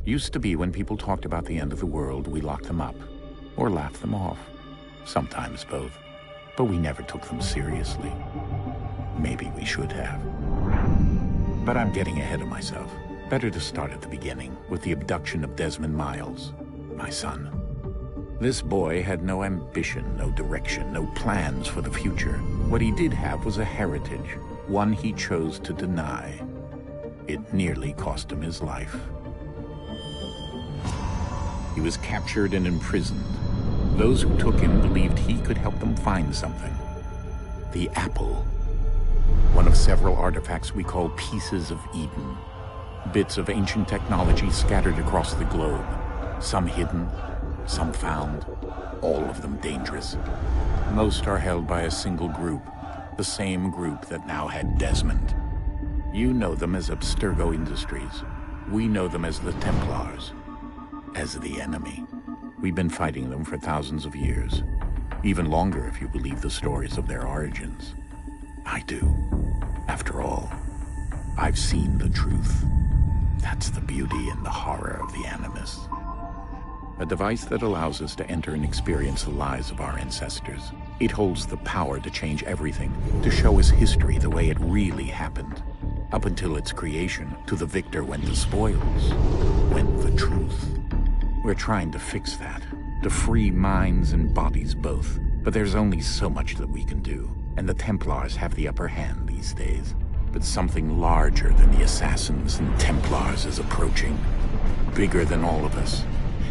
Used to be when people talked about the end of the world, we locked them up. Or laughed them off. Sometimes both. But we never took them seriously. Maybe we should have. But I'm getting ahead of myself. Better to start at the beginning, with the abduction of Desmond Miles, my son. This boy had no ambition, no direction, no plans for the future. What he did have was a heritage, one he chose to deny. It nearly cost him his life. He was captured and imprisoned. Those who took him believed he could help them find something. The apple. One of several artifacts we call pieces of Eden. Bits of ancient technology scattered across the globe. Some hidden, some found, all of them dangerous. Most are held by a single group, the same group that now had Desmond. You know them as Abstergo Industries. We know them as the Templars. As the enemy. We've been fighting them for thousands of years. Even longer if you believe the stories of their origins. I do. After all, I've seen the truth. That's the beauty and the horror of the Animus. A device that allows us to enter and experience the lives of our ancestors. It holds the power to change everything, to show us history the way it really happened. Up until its creation, to the victor went the spoils, went the truth. We're trying to fix that, to free minds and bodies both. But there's only so much that we can do, and the Templars have the upper hand these days. But something larger than the Assassins and Templars is approaching, bigger than all of us.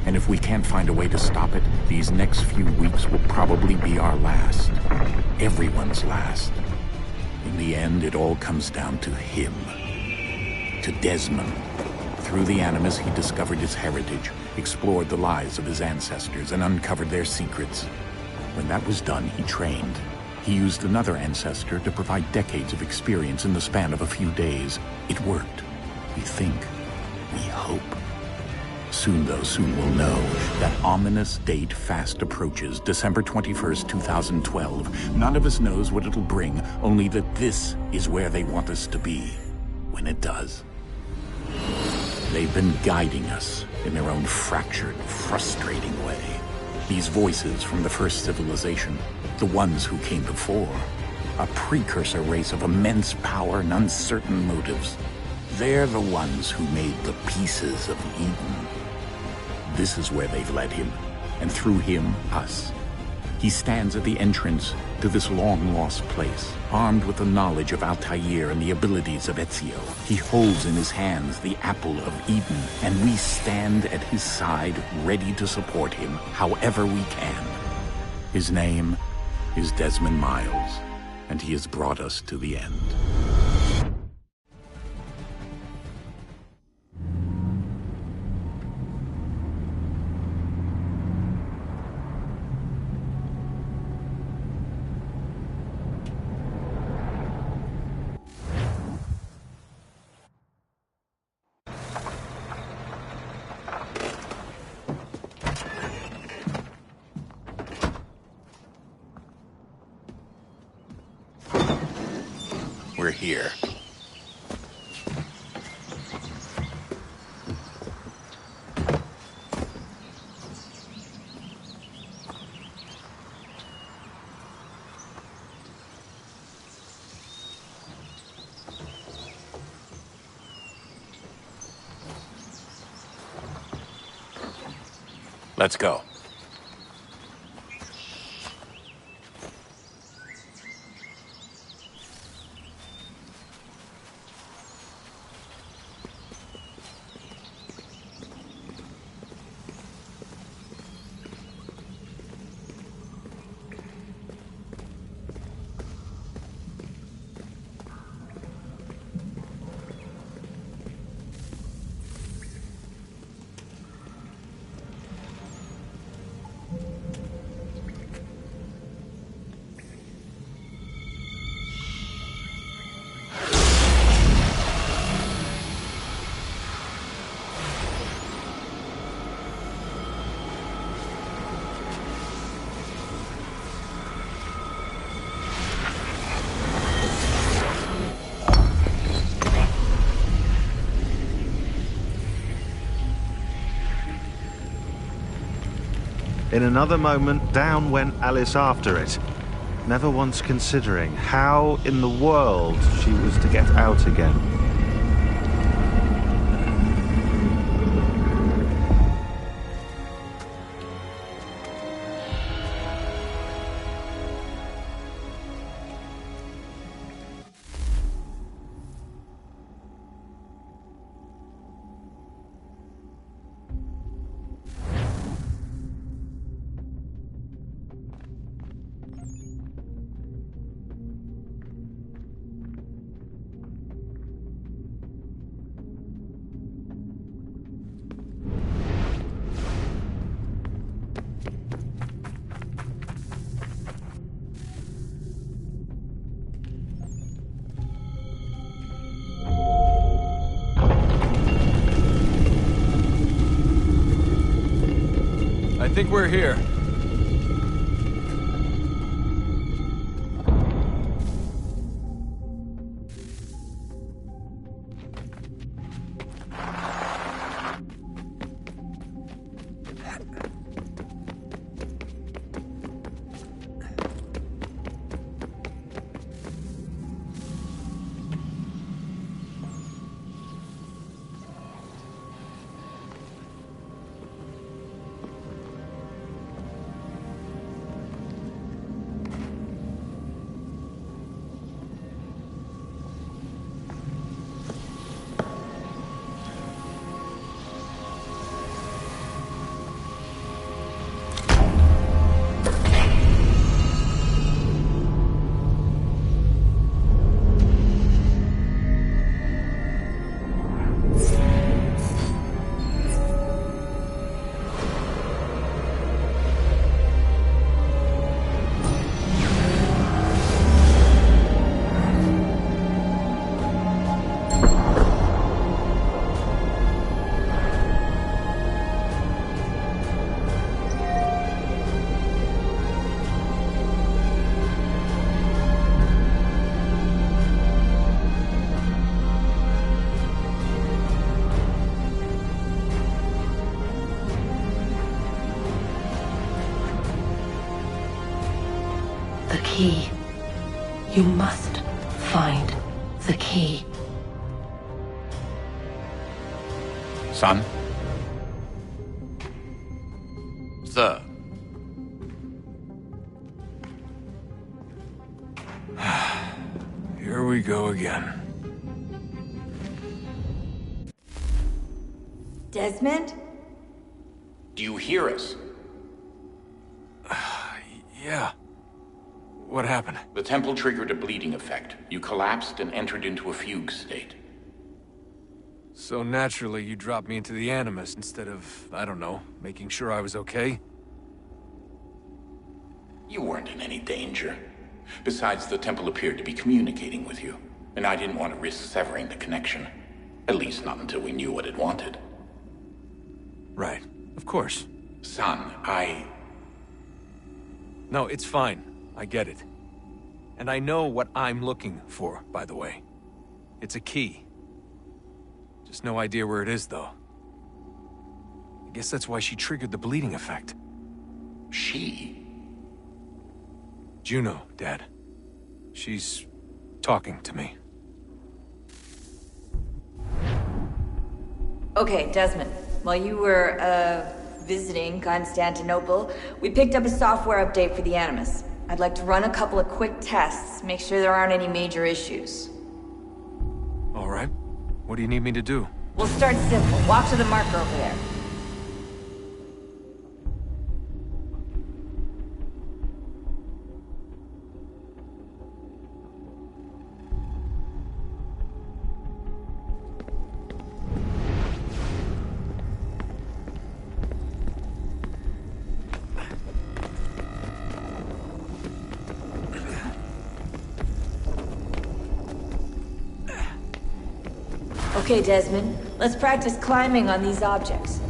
And if we can't find a way to stop it, these next few weeks will probably be our last. Everyone's last. In the end, it all comes down to him. To Desmond. Through the Animus, he discovered his heritage, explored the lives of his ancestors, and uncovered their secrets. When that was done, he trained. He used another ancestor to provide decades of experience in the span of a few days. It worked. We think. We hope. Soon we'll know. That ominous date fast approaches, December 21st, 2012. None of us knows what it'll bring, only that this is where they want us to be. When it does. They've been guiding us in their own fractured, frustrating way. These voices from the first civilization, the ones who came before, a precursor race of immense power and uncertain motives. They're the ones who made the pieces of Eden. This is where they've led him, and through him, us. He stands at the entrance to this long-lost place, armed with the knowledge of Altair and the abilities of Ezio. He holds in his hands the apple of Eden, and we stand at his side, ready to support him however we can. His name is Desmond Miles, and he has brought us to the end. We're here. Let's go. In another moment, down went Alice after it, never once considering how in the world she was to get out again. I think we're here. The key. You must find the key. Son? Sir. Here we go again. Desmond? Do you hear us? Yeah. What happened? The temple triggered a bleeding effect. You collapsed and entered into a fugue state. So naturally, you dropped me into the Animus instead of, I don't know, making sure I was okay? You weren't in any danger. Besides, the temple appeared to be communicating with you, and I didn't want to risk severing the connection. At least not until we knew what it wanted. Right. Of course. Son, No, it's fine. I get it. And I know what I'm looking for, by the way. It's a key. Just no idea where it is, though. I guess that's why she triggered the bleeding effect. She? Juno, Dad. She's talking to me. Okay, Desmond. While you were, visiting Constantinople, we picked up a software update for the Animus. I'd like to run a couple of quick tests, make sure there aren't any major issues. All right. What do you need me to do? We'll start simple. Walk to the marker over there. Okay, Desmond. Let's practice climbing on these objects.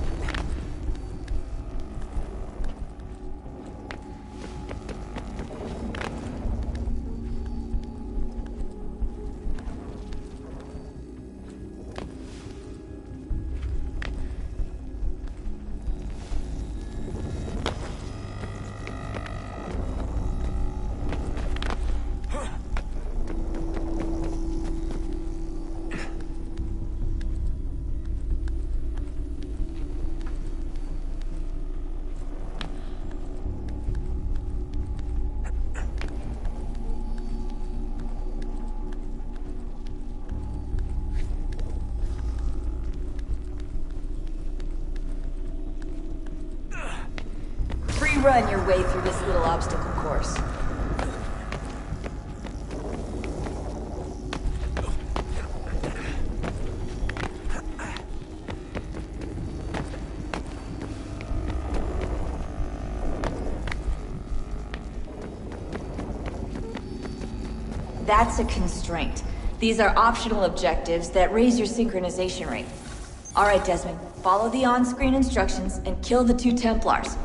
run your way through this little obstacle course. That's a constraint. These are optional objectives that raise your synchronization rate. Alright, Desmond, follow the on-screen instructions and kill the 2 Templars.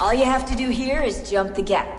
All you have to do here is jump the gap.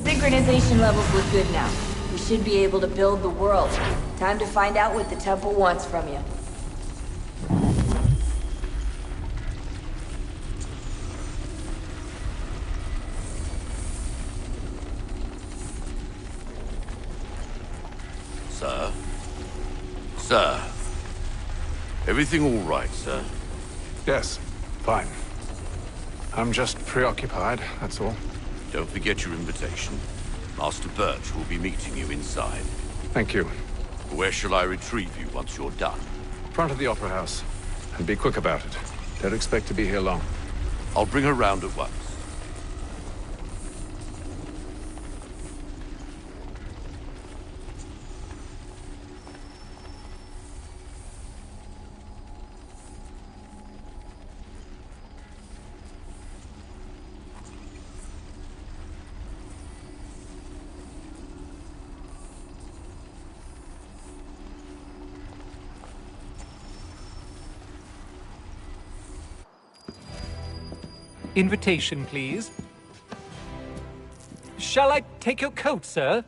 Synchronization levels look good now. We should be able to build the world. Time to find out what the temple wants from you. Sir? Sir? Everything all right, sir? Yes, fine. I'm just preoccupied, that's all. Don't forget your invitation. Master Birch will be meeting you inside. Thank you. Where shall I retrieve you once you're done? Front of the Opera House. And be quick about it. Don't expect to be here long. I'll bring her round at once. Invitation, please. Shall I take your coat, sir?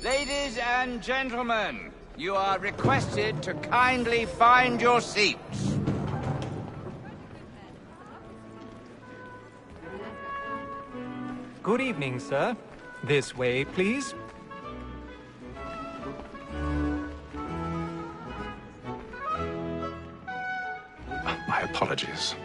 Ladies and gentlemen, you are requested to kindly find your seats. Good evening, sir. This way, please. apologies.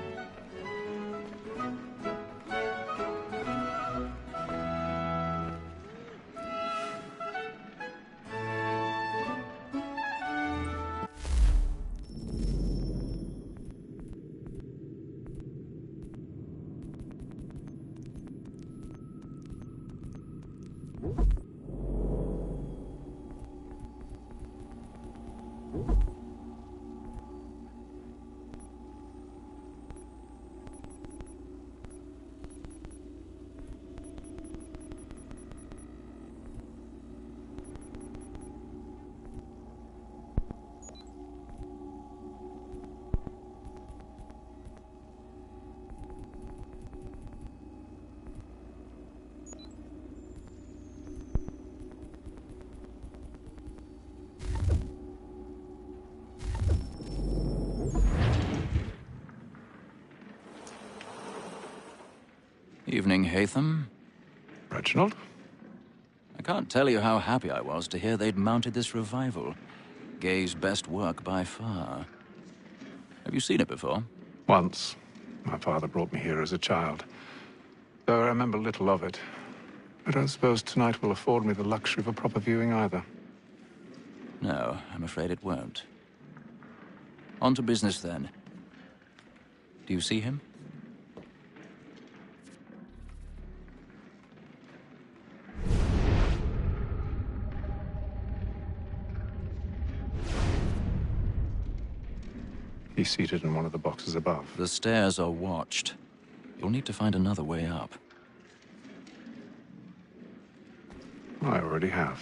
Evening, Hatham. Reginald? I can't tell you how happy I was to hear they'd mounted this revival. Gay's best work by far. Have you seen it before? Once. My father brought me here as a child. Though I remember little of it. I don't suppose tonight will afford me the luxury of a proper viewing either. No, I'm afraid it won't. On to business, then. Do you see him? He's seated in one of the boxes above. The stairs are watched. You'll need to find another way up. I already have.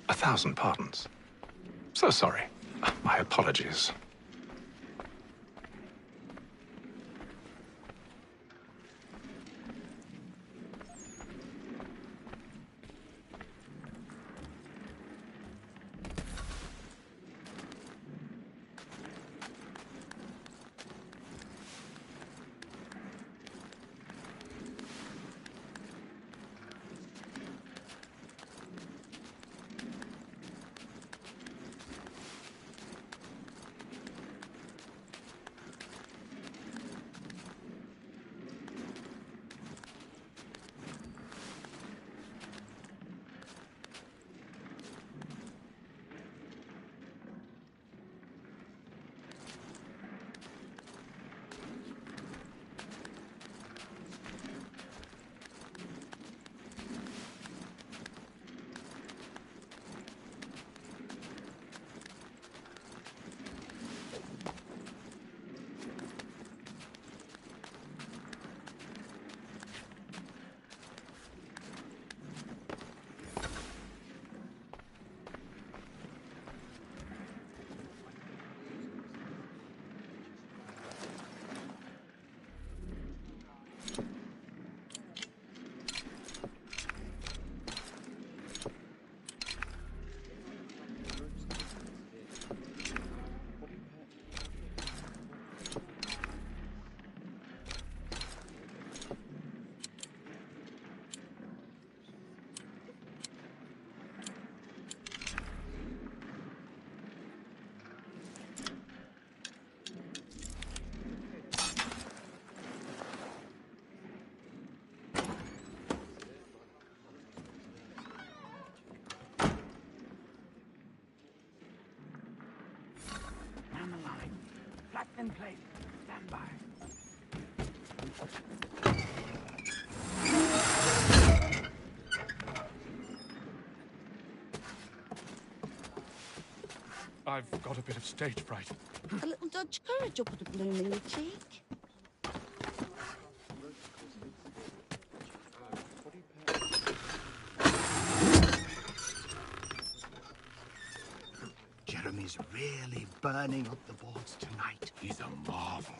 A thousand pardons. So sorry. My apologies. In place. Stand by. I've got a bit of stage fright. A little Dutch courage will put a bloom in your cheek. Jeremy's really burning up the boards tonight. He's a marvel.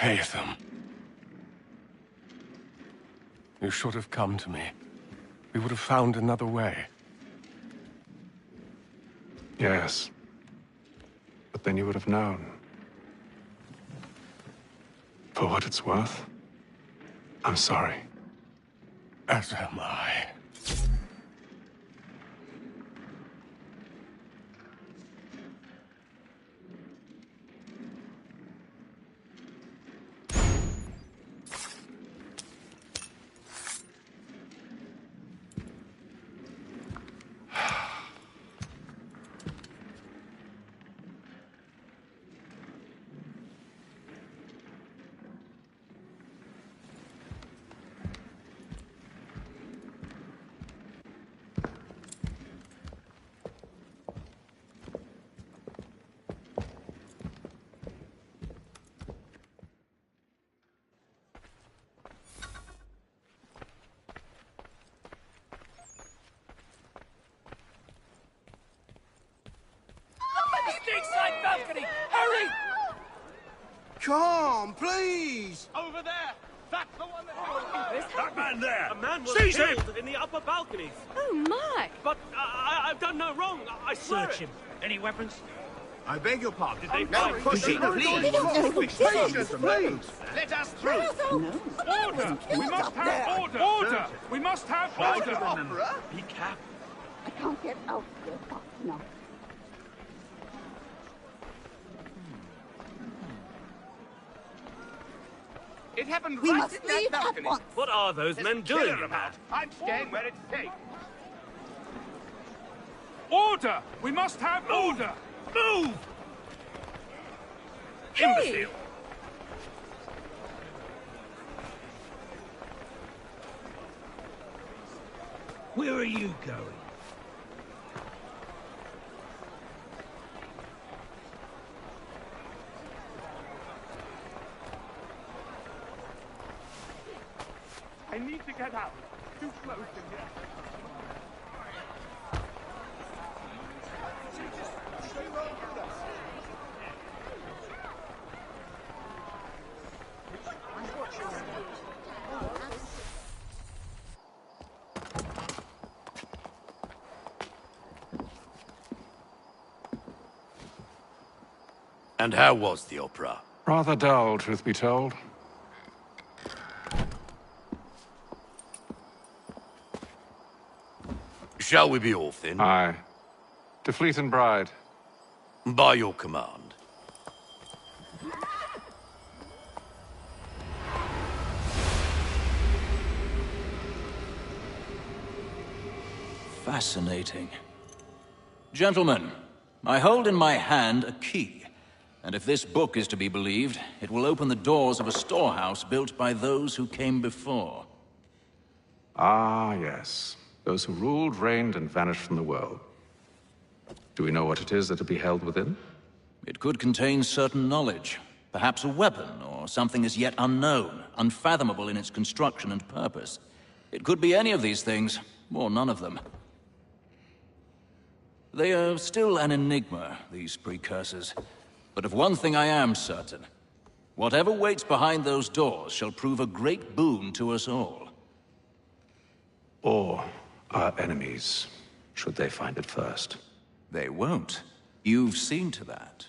Haytham. You should have come to me. We would have found another way. Yes. But then you would have known. For what it's worth, I'm sorry. As am I. Stateside balcony! Hurry! Come, please! Over there! That's the one that... That man there! A man was Seize him! killed in the upper balconies. Oh, my! But I've done no wrong. I swear Search him. Any weapons? I beg your pardon. Did they No find pushing, please. They don't know who did it. Patience, please. Let us through. Order! We must have order! Order! We must have order! Be careful. I can't get out there fast enough. It happened We right must in that leave at balcony. once. What are those men There's a killer doing? about. I'm staying where it's safe. Order! We must have order! Move! Imbecile! Where are you going? I need to get out. Too close in here. And how was the opera? Rather dull, truth be told. Shall we be off then? Aye. To Fleet and Bride. By your command. Fascinating. Gentlemen, I hold in my hand a key. And if this book is to be believed, it will open the doors of a storehouse built by those who came before. Ah, yes. Those who ruled, reigned, and vanished from the world. Do we know what it is that will be held within? It could contain certain knowledge. Perhaps a weapon, or something as yet unknown, unfathomable in its construction and purpose. It could be any of these things, or none of them. They are still an enigma, these precursors. But of one thing I am certain. Whatever waits behind those doors shall prove a great boon to us all. Or our enemies, should they find it first. They won't. You've seen to that.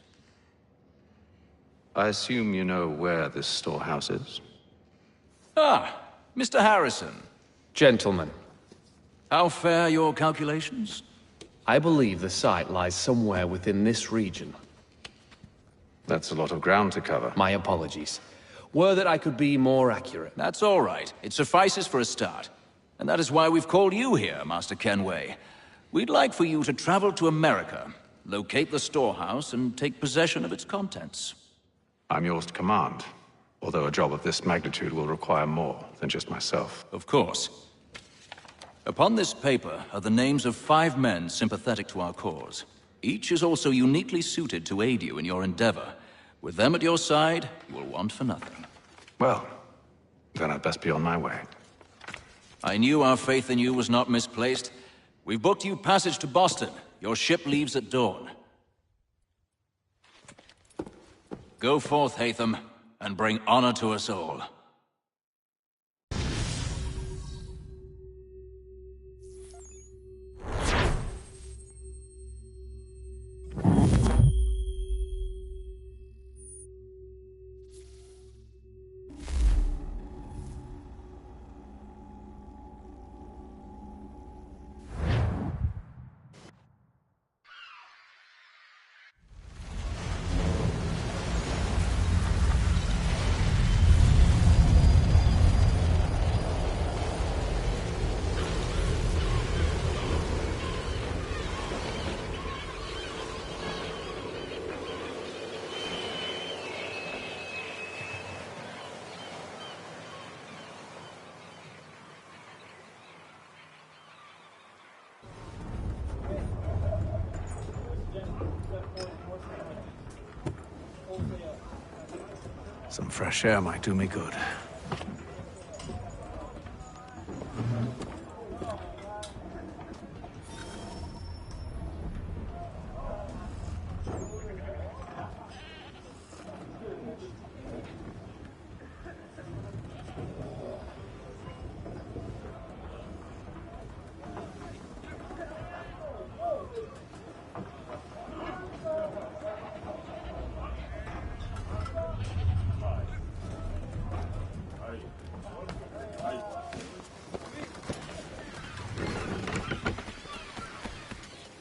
I assume you know where this storehouse is? Ah, Mr. Harrison. Gentlemen, How fare your calculations? I believe the site lies somewhere within this region. That's a lot of ground to cover. My apologies. Were that I could be more accurate. That's all right. It suffices for a start. And that is why we've called you here, Master Kenway. We'd like for you to travel to America, locate the storehouse, and take possession of its contents. I'm yours to command, although a job of this magnitude will require more than just myself. Of course. Upon this paper are the names of 5 men sympathetic to our cause. Each is also uniquely suited to aid you in your endeavor. With them at your side, you will want for nothing. Well, then I'd best be on my way. I knew our faith in you was not misplaced. We've booked you passage to Boston. Your ship leaves at dawn. Go forth, Haytham. and bring honor to us all. Some fresh air might do me good.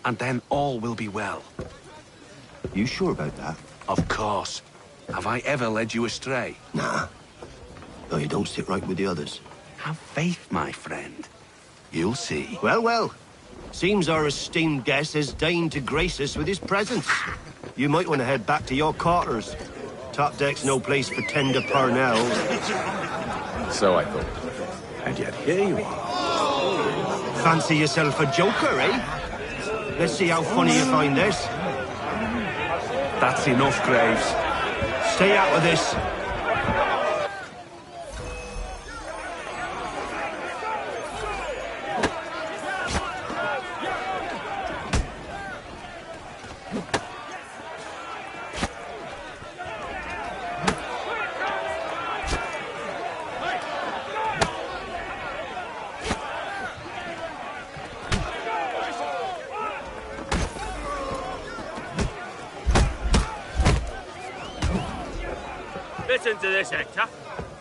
And then all will be well. You sure about that? Of course. Have I ever led you astray? Nah. Though you don't sit right with the others. Have faith, my friend. You'll see. Well, well. Seems our esteemed guest has deigned to grace us with his presence. You might want to head back to your quarters. Top deck's no place for tender parnells. So I thought. And yet here you are. Fancy yourself a joker, eh? Let's see how funny you find this. That's enough, Graves. Stay out of this. Listen to this, Hector.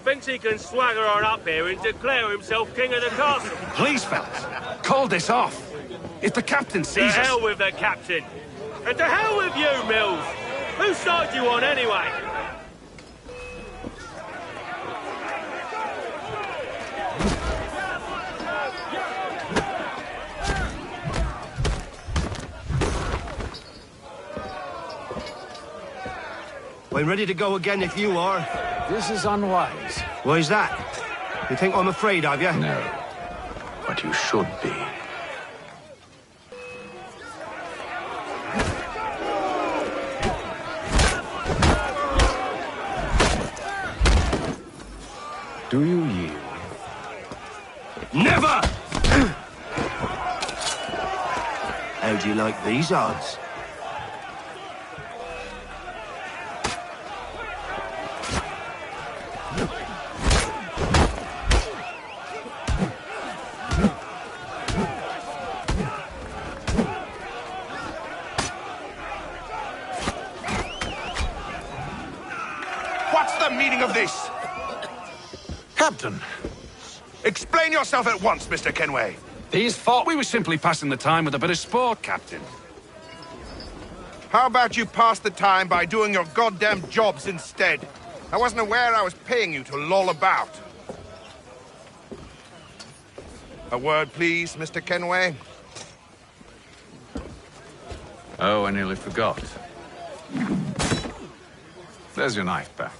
Thinks he can swagger on up here and declare himself king of the castle. Please, fellas, call this off. If the captain To sees us... hell with the captain. And to hell with you, Mills. Whose side you on, anyway? I'm ready to go again if you are. This is unwise. Why's that? You think I'm afraid of you? No. But you should be. Do you yield? Never! How do you like these odds? What's the meaning of this? Captain! Explain yourself at once, Mr. Kenway. These thought we were simply passing the time with a bit of sport, Captain. How about you pass the time by doing your goddamn jobs instead? I wasn't aware I was paying you to loll about. A word, please, Mr. Kenway. Oh, I nearly forgot. There's your knife back.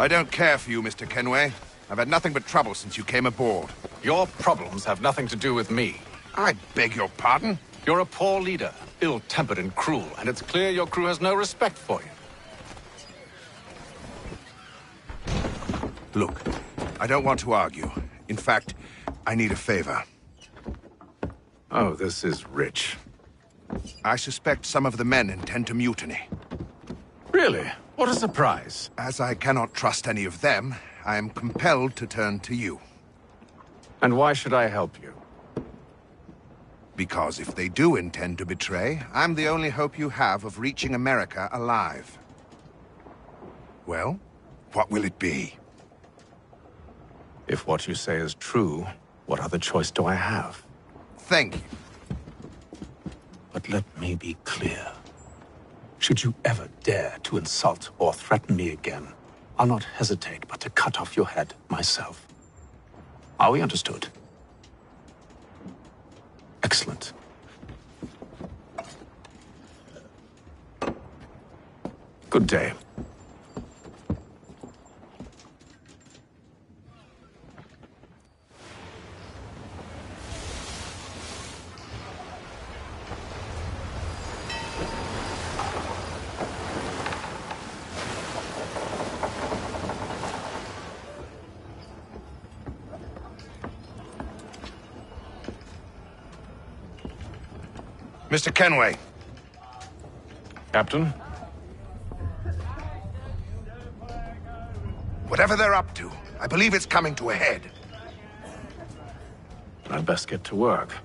I don't care for you, Mr. Kenway. I've had nothing but trouble since you came aboard. Your problems have nothing to do with me. I beg your pardon? You're a poor leader, ill-tempered and cruel, and it's clear your crew has no respect for you. Look, I don't want to argue. In fact, I need a favor. Oh, this is rich. I suspect some of the men intend to mutiny. Really? What a surprise. As I cannot trust any of them, I am compelled to turn to you. And why should I help you? Because if they do intend to betray, I'm the only hope you have of reaching America alive. Well, what will it be? If what you say is true, what other choice do I have? Thank you. But let me be clear. Should you ever dare to insult or threaten me again, I'll not hesitate but to cut off your head myself. Are we understood? Excellent. Good day. Mr. Kenway. Captain? Whatever they're up to, I believe it's coming to a head. I'd best get to work.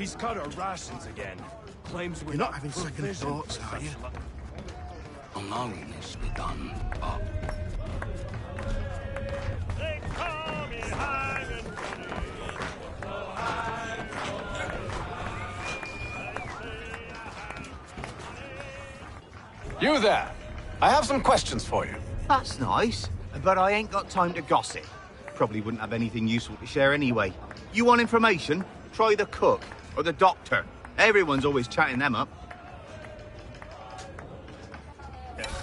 He's cut our rations again. Claims You're not having second thoughts, are you? Alone this be done, but... You there! I have some questions for you. That's nice, but I ain't got time to gossip. Probably wouldn't have anything useful to share anyway. You want information? Try the cook or the doctor. Everyone's always chatting them up.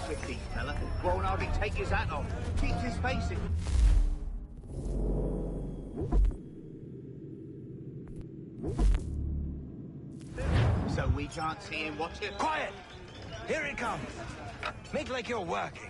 Quickly, fella. Won't hardly take his hat off. Keeps his face in. So we can't see him watch it? Quiet! Here he comes. Make like you're working.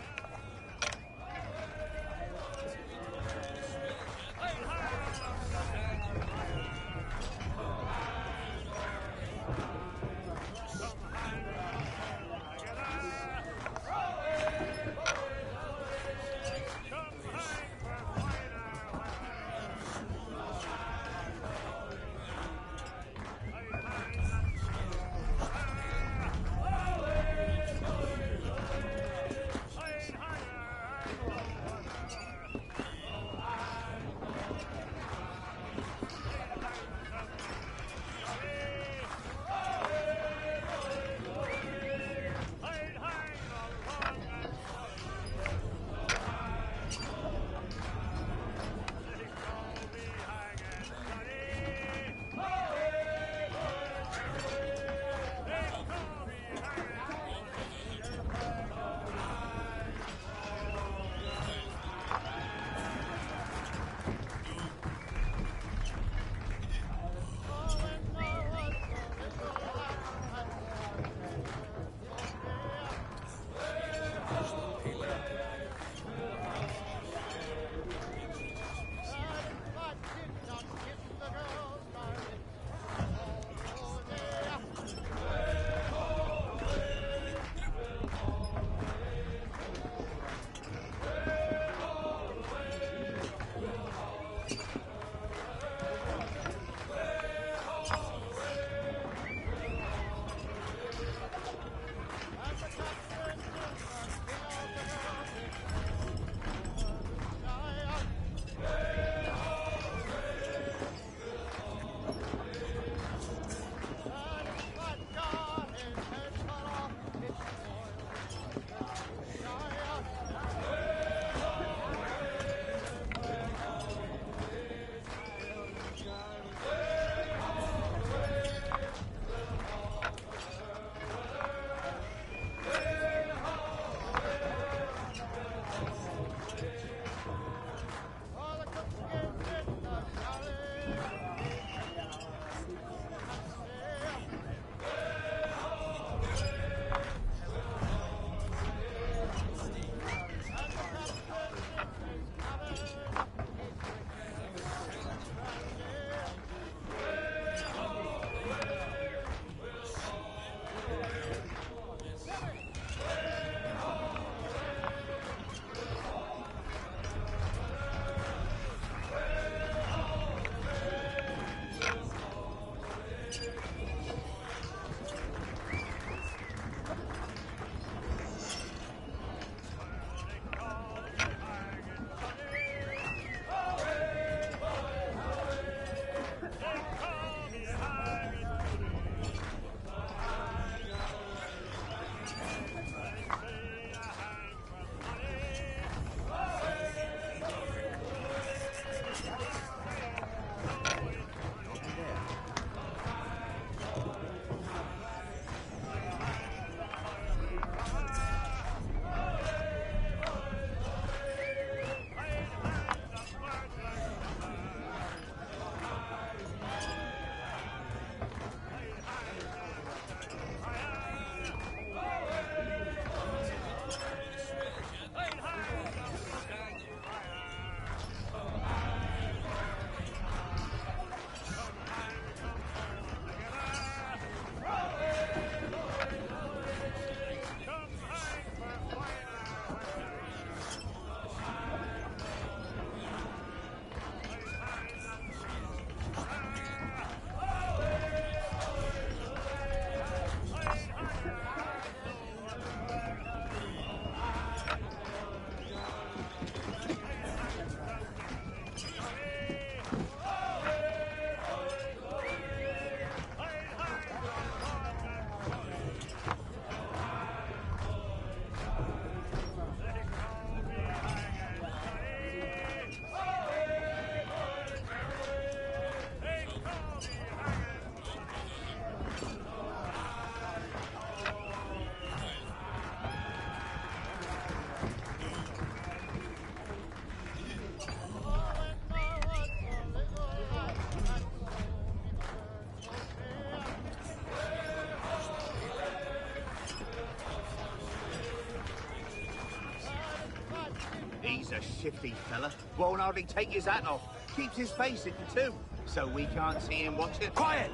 He's a shifty fella. Won't hardly take his hat off. Keeps his face hidden too, so we can't see him watching. Quiet!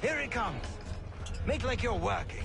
Here he comes. Make like you're working.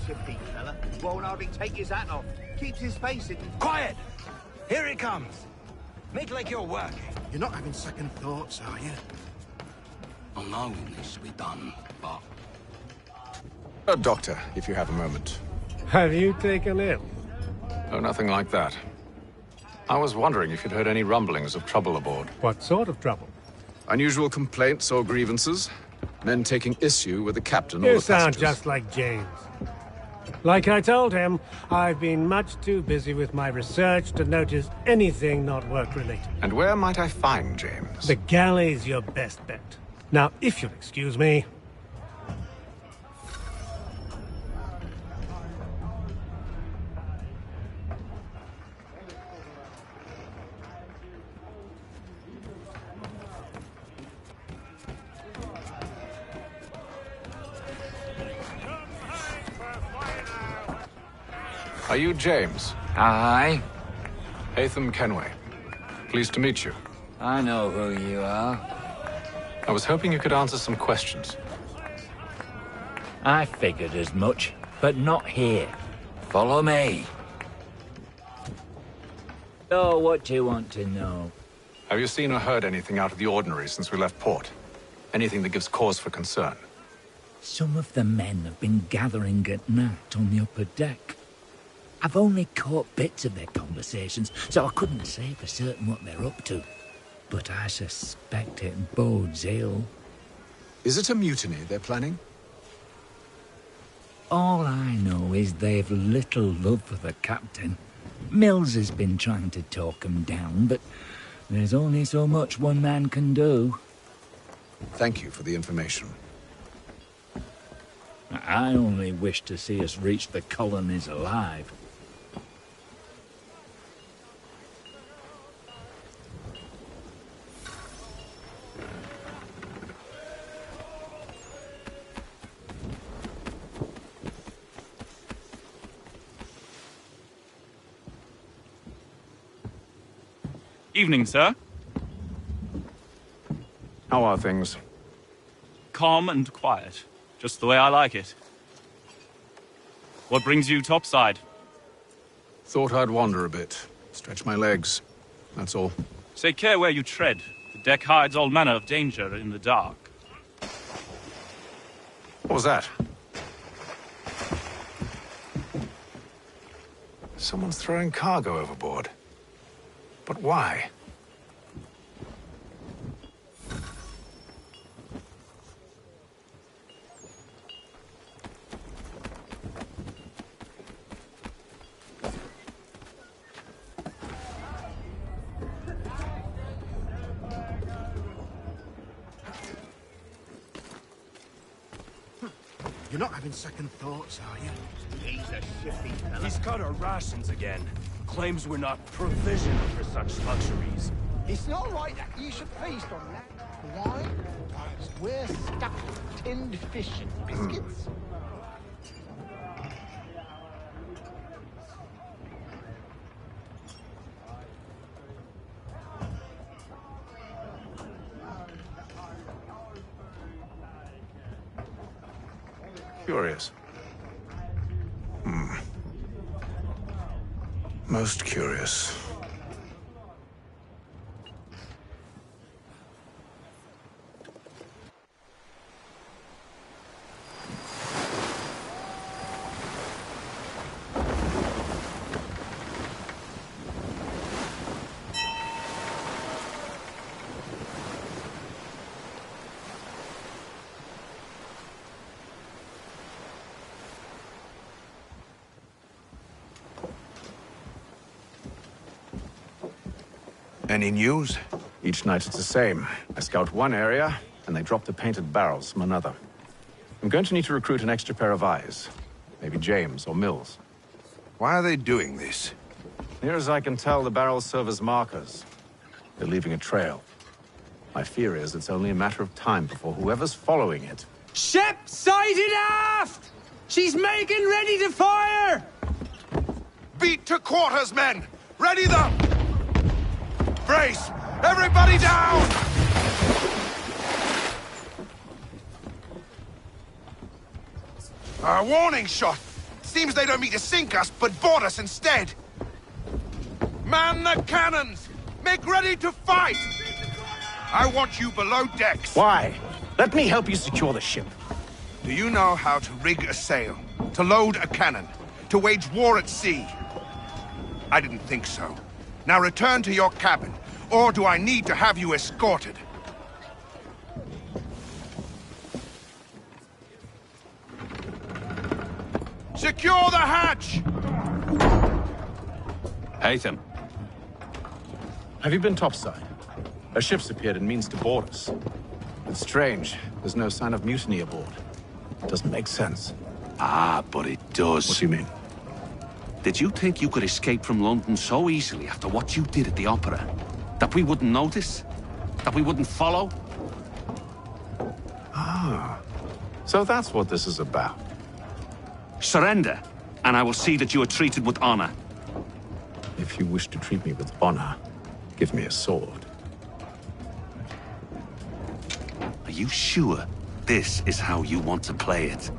Shifty fella. Won't hardly take his hat off. Keeps his face hidden. Quiet! Here he comes. Make like you're working. You're not having second thoughts, are you? Allowing this to be done, but... Doctor, if you have a moment. Have you taken ill? Oh, nothing like that. I was wondering if you'd heard any rumblings of trouble aboard. What sort of trouble? Unusual complaints or grievances? Men taking issue with the captain or You the sound passengers? just like James. Like I told him, I've been much too busy with my research to notice anything not work-related. And where might I find James? The galley's your best bet. Now, if you'll excuse me... Are you James? Aye. Hatham Kenway. Pleased to meet you. I know who you are. I was hoping you could answer some questions. I figured as much, but not here. Follow me. So, what do you want to know? Have you seen or heard anything out of the ordinary since we left port? Anything that gives cause for concern? Some of the men have been gathering at night on the upper deck. I've only caught bits of their conversations, so I couldn't say for certain what they're up to. But I suspect it bodes ill. Is it a mutiny they're planning? All I know is they've little love for the captain. Mills has been trying to talk 'em down, but there's only so much one man can do. Thank you for the information. I only wish to see us reach the colonies alive. Evening, sir. How are things? Calm and quiet. Just the way I like it. What brings you topside? Thought I'd wander a bit. Stretch my legs. That's all. Take care where you tread. The deck hides all manner of danger in the dark. What was that? Someone's throwing cargo overboard. But why? You're not having second thoughts, are you? He's a shifty fella. He's cut our rations again. Claims we're not provisioned for such luxuries. It's not right that you should feast on that. Why? Because we're stuffed with tinned fish and biscuits. Curious. Most curious. Any news? Each night it's the same. I scout one area, and they drop the painted barrels from another. I'm going to need to recruit an extra pair of eyes. Maybe James or Mills. Why are they doing this? Near as I can tell, the barrels serve as markers. They're leaving a trail. My fear is it's only a matter of time before whoever's following it... Ship sighted aft! She's making ready to fire! Beat to quarters, men! Ready them! Brace! Everybody down! A warning shot! Seems they don't mean to sink us, but board us instead! Man the cannons! Make ready to fight! I want you below decks! Why? Let me help you secure the ship. Do you know how to rig a sail? To load a cannon? To wage war at sea? I didn't think so. Now return to your cabin, or do I need to have you escorted? Secure the hatch! Haytham. Have you been topside? A ship's appeared and means to board us. It's strange. There's no sign of mutiny aboard. It doesn't make sense. Ah, but it does. What do you mean? Did you think you could escape from London so easily after what you did at the opera? That we wouldn't notice? That we wouldn't follow? Ah. So that's what this is about. Surrender, and I will see that you are treated with honor. If you wish to treat me with honor, give me a sword. Are you sure this is how you want to play it?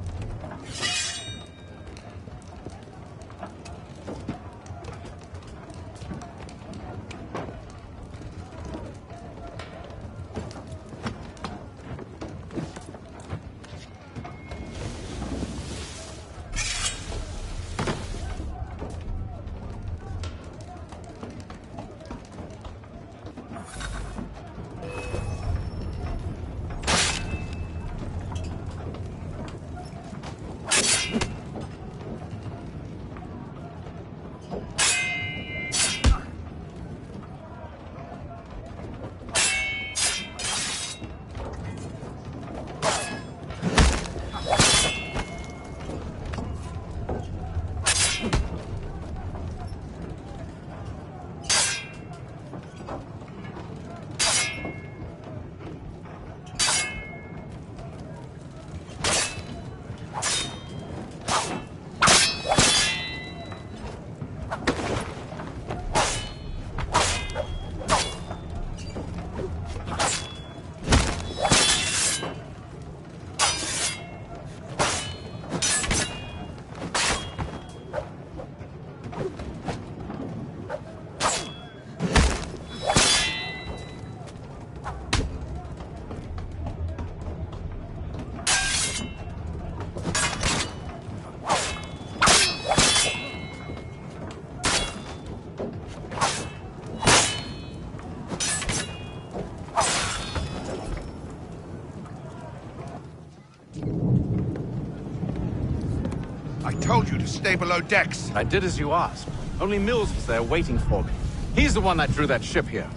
Told you to stay below decks. I did as you asked. Only Mills was there waiting for me. He's the one that drew that ship here.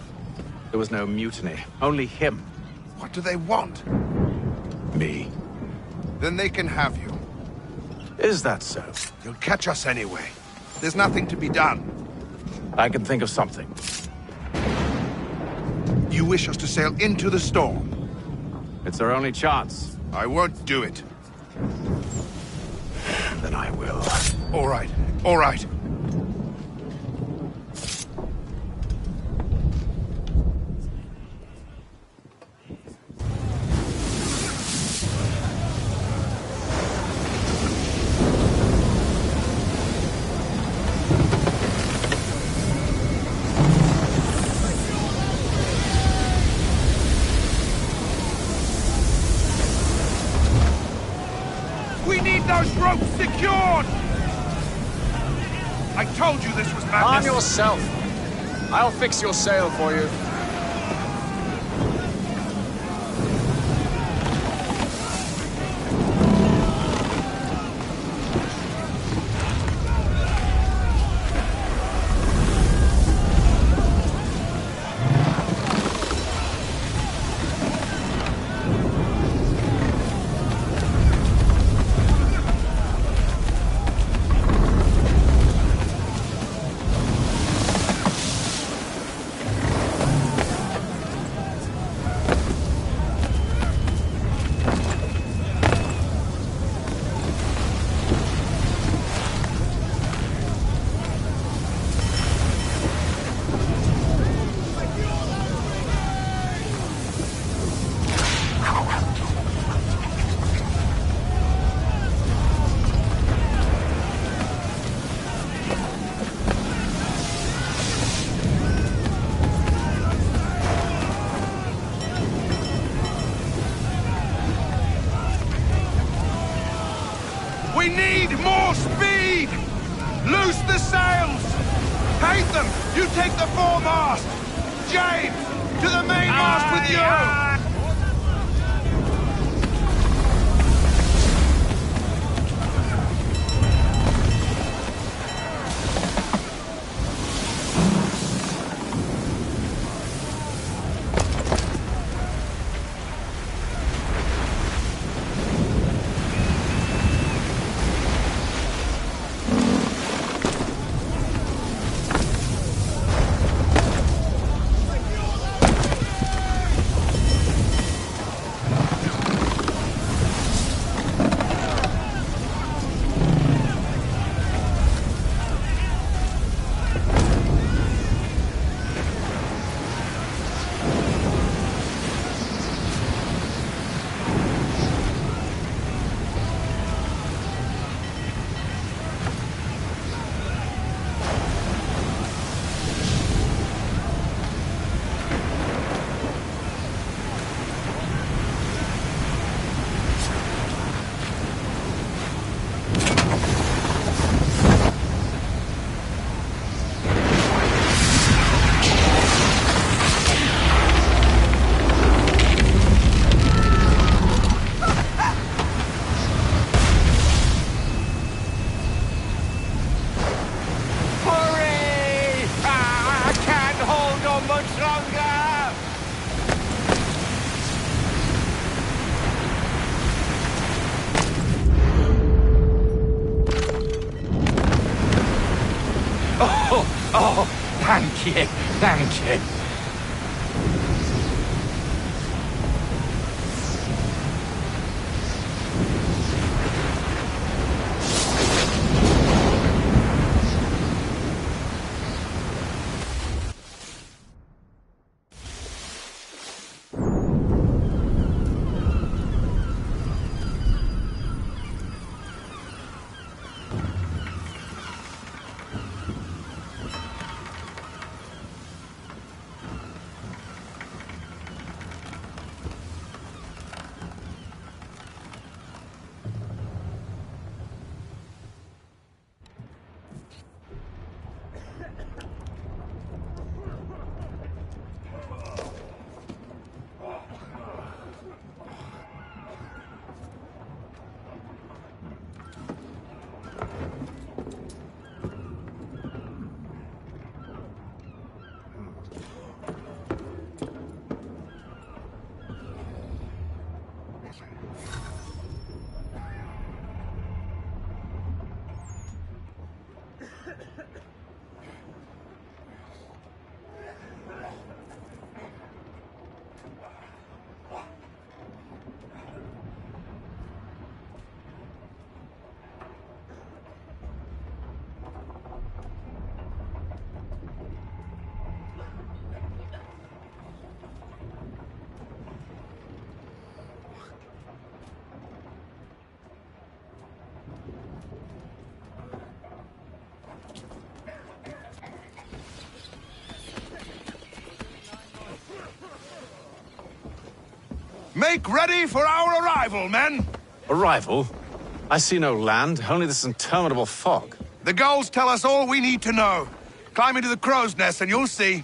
There was no mutiny, only him. What do they want? Me. Then they can have you. Is that so? You'll catch us anyway. There's nothing to be done. I can think of something. You wish us to sail into the storm? It's our only chance. I won't do it. Then I will. All right, all right. Those ropes secured! I told you this was madness. Calm yourself. I'll fix your sail for you. We need more speed! Loose the sails! Haytham, you take the foremast! James, to the mainmast with you! Oh, thank you, thank you. Make ready for our arrival, men! Arrival? I see no land, only this interminable fog. The gulls tell us all we need to know. Climb into the crow's nest and you'll see.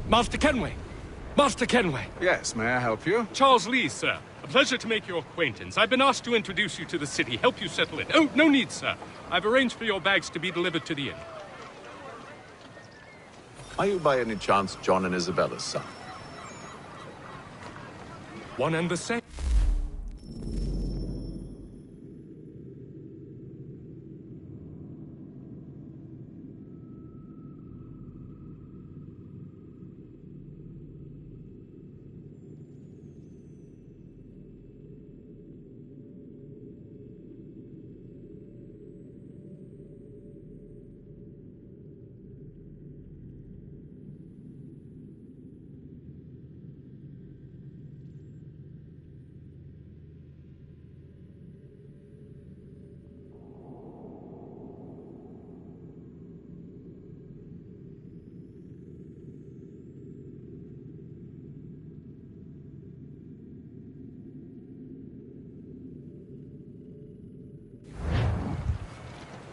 Master Kenway! Master Kenway! Yes, may I help you? Charles Lee, sir. A pleasure to make your acquaintance. I've been asked to introduce you to the city, help you settle in. Oh, no need, sir. I've arranged for your bags to be delivered to the inn. Are you by any chance John and Isabella's son? One and the same.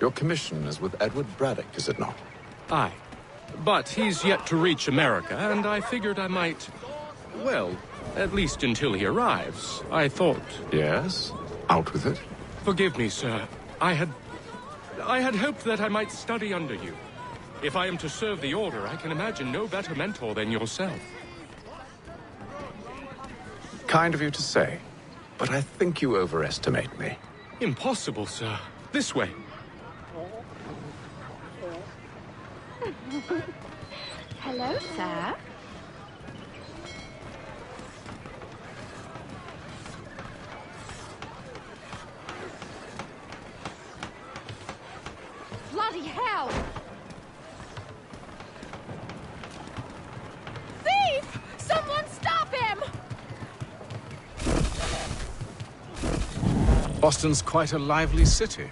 Your commission is with Edward Braddock, is it not? Aye. But he's yet to reach America, and I figured I might... Well, at least until he arrives, I thought... Yes? Out with it. Forgive me, sir. I had hoped that I might study under you. If I am to serve the Order, I can imagine no better mentor than yourself. Kind of you to say, but I think you overestimate me. Impossible, sir. This way. Hello, sir. Bloody hell! Thief! Someone stop him! Boston's quite a lively city.